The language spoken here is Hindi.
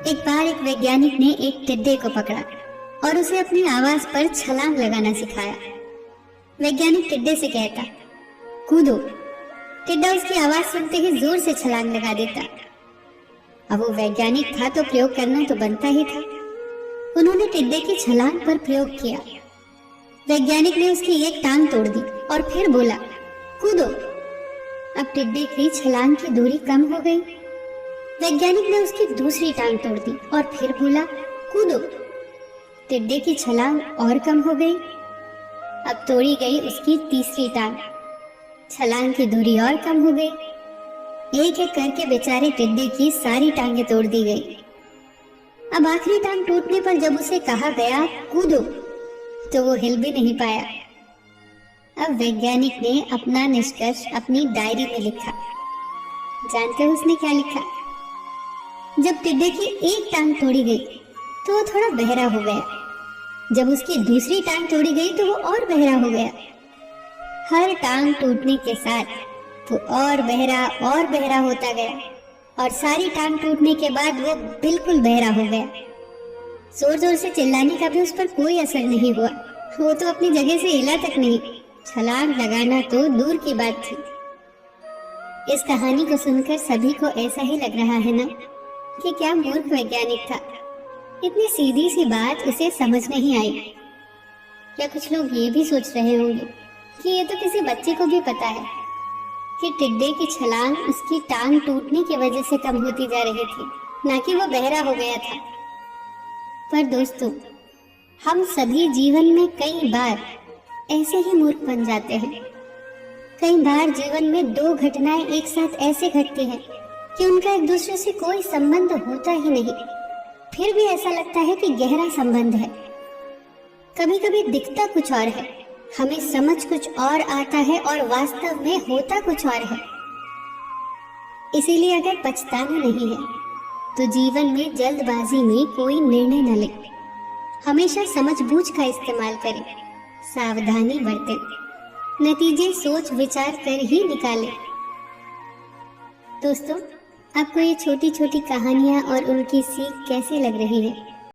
एक बार एक वैज्ञानिक ने एक टिड्डे को पकड़ा और उसे अपनी आवाज पर छलांग लगाना सिखाया। वैज्ञानिक टिड्डे से कहता, कूदो। टिड्डा उसकी आवाज सुनते ही जोर से छलांग लगा देता। अब वो वैज्ञानिक था तो प्रयोग करना तो बनता ही था। उन्होंने टिड्डे की छलांग पर प्रयोग किया। वैज्ञानिक ने उसकी एक टांग तोड़ दी और फिर बोला, कूदो। अब टिड्डे की छलांग की दूरी कम हो गई। वैज्ञानिक ने उसकी दूसरी टांग तोड़ दी और फिर बोला, कूदो। टिड्डे की छलांग और कम हो गई। अब तोड़ी गई उसकी तीसरी टांग। छलांग की दूरी और कम हो गई। एक एक करके बेचारे टिड्डे की सारी टांगें तोड़ दी गई। अब आखिरी टांग टूटने पर जब उसे कहा गया कूदो, तो वो हिल भी नहीं पाया। अब वैज्ञानिक ने अपना निष्कर्ष अपनी डायरी में लिखा। जानते हो उसने क्या लिखा? जब टिड्डे की एक टांग तोड़ी गई तो वो थोड़ा बहरा हो गया। जब उसकी दूसरी टांग तोड़ी गई तो वो और बहरा हो गया। हर टांग टूटने के साथ वो और बहरा होता गया और सारी टांग टूटने के बाद वो बिल्कुल बहरा हो गया। जोर जोर से चिल्लाने का भी उस पर कोई असर नहीं हुआ। वो तो अपनी जगह से हिला तक नहीं। छलांग लगाना तो दूर की बात थी। इस कहानी को सुनकर सभी को ऐसा ही लग रहा है ना कि क्या मूर्ख वैज्ञानिक था। इतनी सीधी सी बात उसे समझ नहीं आई। क्या कुछ लोग ये भी सोच रहे होंगे कि ये तो किसी बच्चे को भी पता है कि टिड्डे की छलांग उसकी टांग टूटने की वजह से कम होती जा रही थी, ना कि वो बहरा हो गया था। पर दोस्तों, हम सभी जीवन में कई बार ऐसे ही मूर्ख बन जाते हैं। कई बार जीवन में दो घटनाएं एक साथ ऐसे घटती हैं कि उनका एक दूसरे से कोई संबंध होता ही नहीं, फिर भी ऐसा लगता है कि गहरा संबंध है। कभी कभी दिखता कुछ और है, हमें समझ कुछ और आता है और वास्तव में होता कुछ और है। इसीलिए अगर पछताना नहीं है तो जीवन में जल्दबाजी में कोई निर्णय न ले। हमेशा समझबूझ का इस्तेमाल करें, सावधानी बरतें, नतीजे सोच विचार कर ही निकालें। दोस्तों, आपको ये छोटी छोटी कहानियां और उनकी सीख कैसी लग रही है?